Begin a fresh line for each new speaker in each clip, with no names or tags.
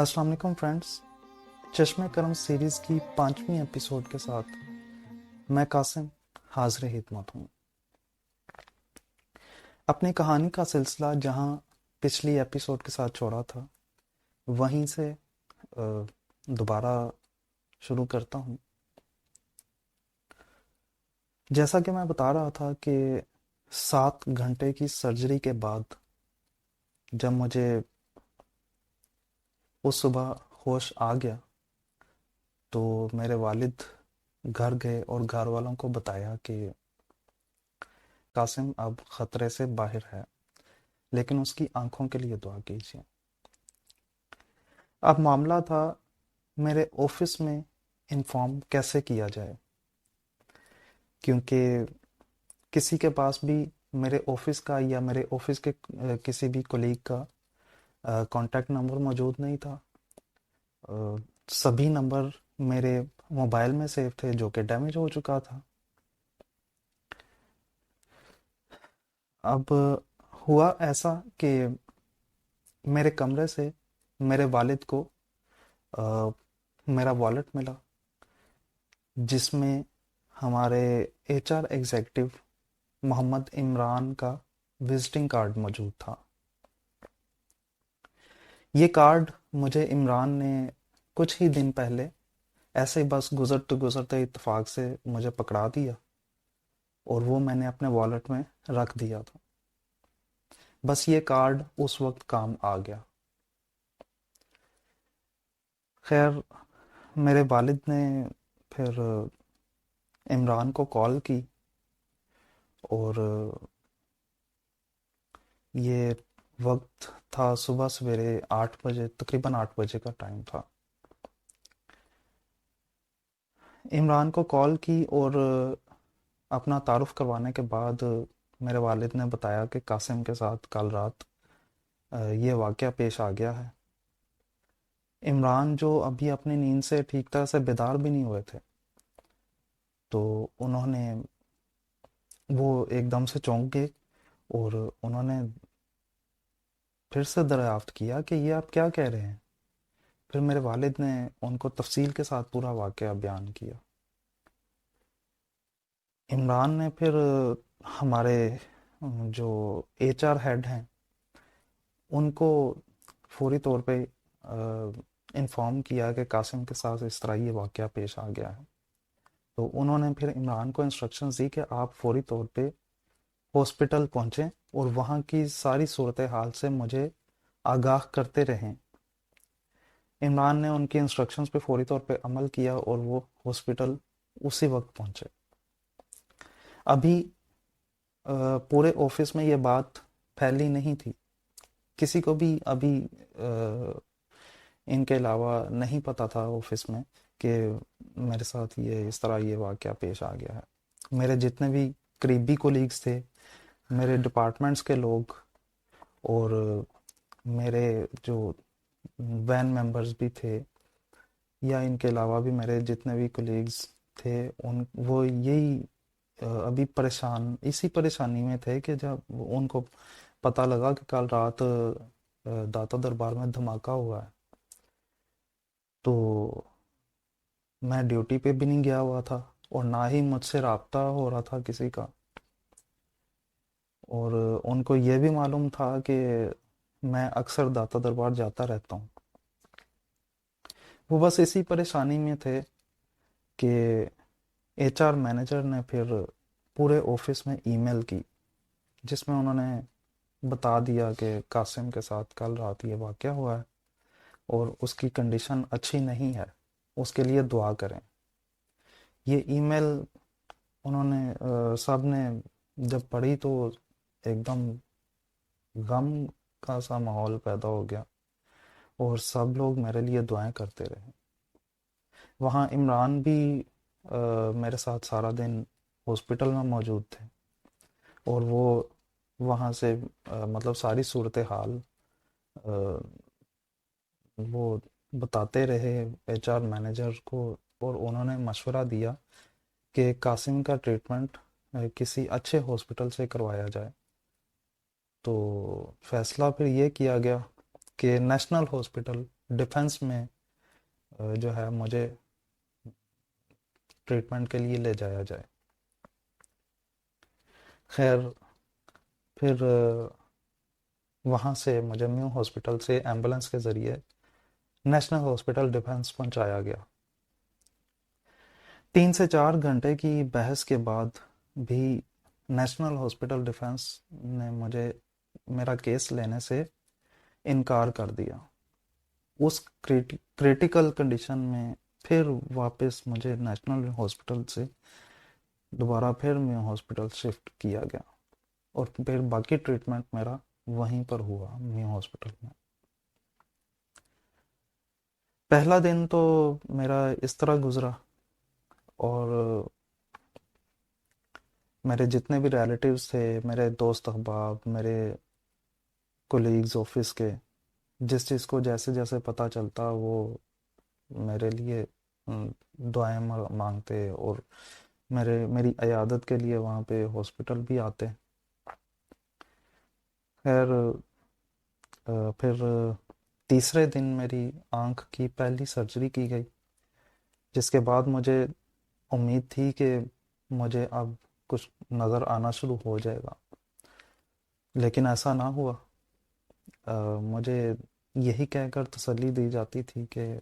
अस्सलाम वालेकुम फ्रेंड्स। चश्मे करम सीरीज़ की 5वीं एपिसोड के साथ मैं कासिम हाज़िर खिदमत हूँ। अपनी कहानी का सिलसिला जहाँ पिछली एपिसोड के साथ छोड़ा था वहीं से दोबारा शुरू करता हूँ। जैसा कि मैं बता रहा था कि 7 घंटे की सर्जरी के बाद जब मुझे उस सुबह होश आ गया तो मेरे वालिद घर गए और घर वालों को बताया कि कासिम अब ख़तरे से बाहर है, लेकिन उसकी आंखों के लिए दुआ कीजिए। अब मामला था मेरे ऑफिस में इन्फॉर्म कैसे किया जाए, क्योंकि किसी के पास भी मेरे ऑफिस का या मेरे ऑफिस के किसी भी कोलीग का कांटेक्ट नंबर मौजूद नहीं था। अ, सभी नंबर मेरे मोबाइल में सेव थे जो कि डैमेज हो चुका था। अब हुआ ऐसा कि मेरे कमरे से मेरे वालिद को अ, मेरा वॉलेट मिला जिसमें हमारे एचआर एग्जीक्यूटिव मोहम्मद इमरान का विजिटिंग कार्ड मौजूद था। ये कार्ड मुझे इमरान ने कुछ ही दिन पहले ऐसे ही बस गुजरते गुजरते इत्तेफाक से मुझे पकड़ा दिया और वो मैंने अपने वॉलेट में रख दिया था। बस ये कार्ड उस वक्त काम आ गया। खैर, मेरे वालिद ने फिर इमरान को कॉल की और ये वक्त था सुबह सवेरे 8 बजे, तकरीबन 8 बजे का टाइम था। इमरान को कॉल की और अपना तारुफ करवाने के बाद मेरे वालिद ने बताया कि कासिम के साथ कल रात ये वाक़या पेश आ गया है। इमरान जो अभी अपनी नींद से ठीक तरह से बेदार भी नहीं हुए थे, तो उन्होंने वो एकदम से चौंक गए और उन्होंने फिर से दरियाफ्त किया कि ये आप क्या कह रहे हैं। फिर मेरे वालिद ने उनको तफसील के साथ पूरा वाक़या बयान किया। इमरान ने फिर हमारे जो एचआर हेड हैं उनको फौरी तौर पे इन्फॉर्म किया कि कासिम के साथ इस तरह ये वाक़या पेश आ गया है। तो उन्होंने फिर इमरान को इंस्ट्रक्शंस दी कि आप फौरी तौर पे हॉस्पिटल पहुँचें और वहाँ की सारी सूरत हाल से मुझे आगाह करते रहें। इमरान ने उनकी इंस्ट्रक्शंस पे फौरी तौर पे अमल किया और वो हॉस्पिटल उसी वक्त पहुँचे। अभी पूरे ऑफिस में ये बात फैली नहीं थी, किसी को भी अभी इनके अलावा नहीं पता था ऑफिस में कि मेरे साथ ये इस तरह ये वाक़या पेश आ गया है। मेरे जितने भी करीबी कोलीग्स थे, मेरे डिपार्टमेंट्स के लोग और मेरे जो वैन मेंबर्स भी थे या इनके अलावा भी मेरे जितने भी कोलीग्स थे उन वो यही अभी परेशान इसी परेशानी में थे कि जब उनको पता लगा कि कल रात दाता दरबार में धमाका हुआ है। तो मैं ड्यूटी पे भी नहीं गया हुआ था और ना ही मुझसे राब्ता हो रहा था किसी का, और उनको ये भी मालूम था कि मैं अक्सर दाता दरबार जाता रहता हूँ। वो बस इसी परेशानी में थे कि एचआर मैनेजर ने फिर पूरे ऑफिस में ईमेल की जिसमें उन्होंने बता दिया कि कासिम के साथ कल रात ये वाक़या हुआ है और उसकी कंडीशन अच्छी नहीं है, उसके लिए दुआ करें। ये ईमेल उन्होंने सब ने जब पढ़ी तो एकदम गम का सा माहौल पैदा हो गया और सब लोग मेरे लिए दुआएं करते रहे। वहाँ इमरान भी मेरे साथ सारा दिन हॉस्पिटल में मौजूद थे और वो वहाँ से मतलब सारी सूरत हाल वो बताते रहे एचआर मैनेजर को और उन्होंने मशवरा दिया कि कासिम का ट्रीटमेंट किसी अच्छे हॉस्पिटल से करवाया जाए। तो फैसला फिर ये किया गया कि नेशनल हॉस्पिटल डिफेंस में जो है मुझे ट्रीटमेंट के लिए ले जाया जाए। खैर, फिर वहाँ से मुझे म्यू हॉस्पिटल से एम्बुलेंस के ज़रिए नेशनल हॉस्पिटल डिफेंस पहुँचाया गया। 3 से 4 घंटे की बहस के बाद भी नेशनल हॉस्पिटल डिफेंस ने मुझे मेरा केस लेने से इनकार कर दिया। उस क्रिटिकल कंडीशन में फिर वापस मुझे नेशनल हॉस्पिटल से दोबारा फिर म्यू हॉस्पिटल शिफ्ट किया गया और फिर बाकी ट्रीटमेंट मेरा वहीं पर हुआ, म्यू हॉस्पिटल में। पहला दिन तो मेरा इस तरह गुजरा, और मेरे जितने भी रिलेटिव्स थे, मेरे दोस्त अहबाब, मेरे कोलीग्स ऑफिस के, जिस चीज़ को जैसे जैसे पता चलता वो मेरे लिए दुआएं मांगते, और मेरी अयादत के लिए वहाँ पे हॉस्पिटल भी आते। खैर, फिर तीसरे दिन मेरी आँख की पहली सर्जरी की गई, जिसके बाद मुझे उम्मीद थी कि मुझे अब कुछ नज़र आना शुरू हो जाएगा, लेकिन ऐसा ना हुआ। मुझे यही कहकर तसल्ली दी जाती थी कि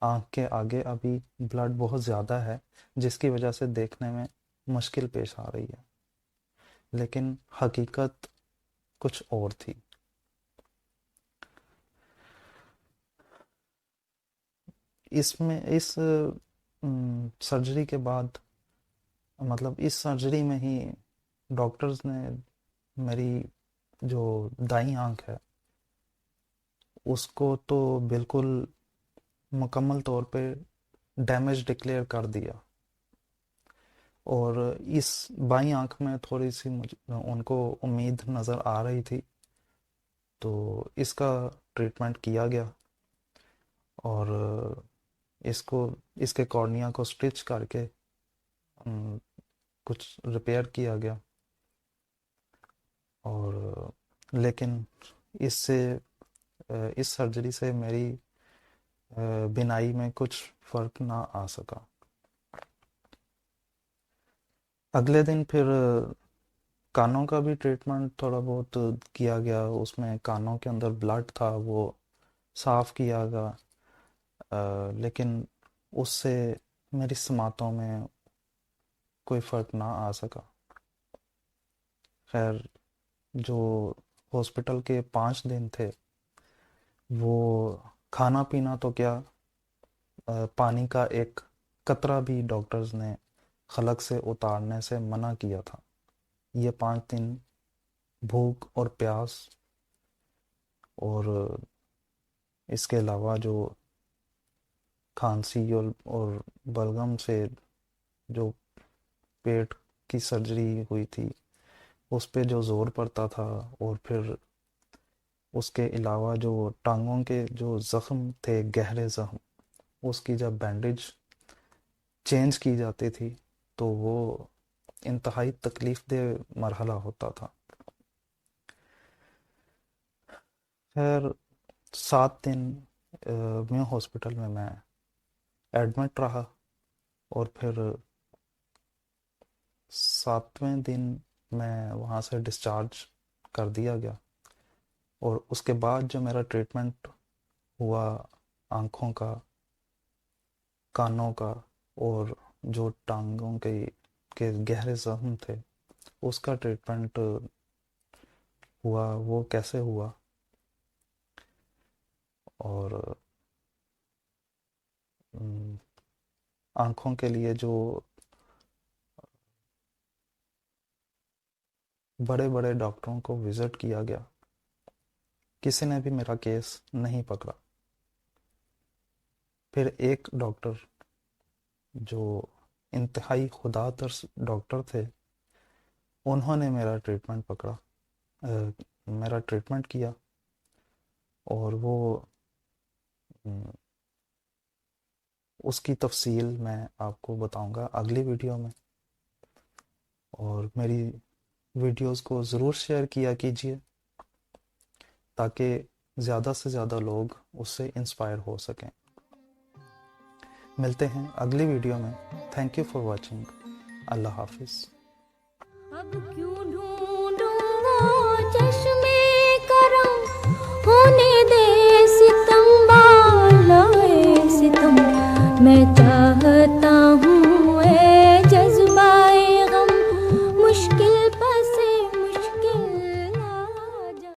आँख के आगे अभी ब्लड बहुत ज़्यादा है, जिसकी वजह से देखने में मुश्किल पेश आ रही है, लेकिन हकीकत कुछ और थी। इसमें इस सर्जरी के बाद, मतलब इस सर्जरी में ही डॉक्टर्स ने मेरी जो दाईं आंख है उसको तो बिल्कुल मुकम्मल तौर पे डैमेज डिक्लेयर कर दिया, और इस बाईं आंख में थोड़ी सी मुझे उनको उम्मीद नज़र आ रही थी, तो इसका ट्रीटमेंट किया गया, और इसको इसके कॉर्निया को स्टिच करके कुछ रिपेयर किया गया। और लेकिन इससे इस सर्जरी से मेरी बिनाई में कुछ फर्क ना आ सका। अगले दिन फिर कानों का भी ट्रीटमेंट थोड़ा बहुत किया गया, उसमें कानों के अंदर ब्लड था वो साफ़ किया गया, लेकिन उससे मेरी समातों में कोई फ़र्क ना आ सका। खैर, जो हॉस्पिटल के 5 दिन थे वो खाना पीना तो क्या, पानी का एक कतरा भी डॉक्टर्स ने खलक से उतारने से मना किया था। ये 5 दिन भूख और प्यास, और इसके अलावा जो खांसी और बलगम से जो पेट की सर्जरी हुई थी उस पे जो ज़ोर पड़ता था, और फिर उसके अलावा जो टांगों के जो ज़ख्म थे, गहरे ज़ख्म, उसकी जब बैंडेज चेंज की जाती थी तो वो इंतहाई तकलीफ़ दे मरहला होता था। खैर, 7 दिन म्यू हॉस्पिटल में मैं एडमिट रहा, और फिर 7वें दिन मैं वहाँ से डिस्चार्ज कर दिया गया, और उसके बाद जो मेरा ट्रीटमेंट हुआ आँखों का, कानों का, और जो टांगों के गहरे ज़ख्म थे उसका ट्रीटमेंट हुआ, वो कैसे हुआ, और आँखों के लिए जो बड़े बड़े डॉक्टरों को विज़िट किया गया, किसी ने भी मेरा केस नहीं पकड़ा। फिर एक डॉक्टर जो इंतहाई खुदातर्स डॉक्टर थे, उन्होंने मेरा ट्रीटमेंट पकड़ा, मेरा ट्रीटमेंट किया, और वो उसकी तफसील मैं आपको बताऊंगा अगली वीडियो में, और मेरी वीडियोस को ज़रूर शेयर किया कीजिए ताकि ज़्यादा से ज़्यादा लोग उससे इंस्पायर हो सकें। मिलते हैं अगली वीडियो में। Thank you for watching. अल्लाह हाफिज़।
अब क्यों ढूंढूं वो चश्मे करम, होने दे सितम वाला सितम, मैं चाहता हूँ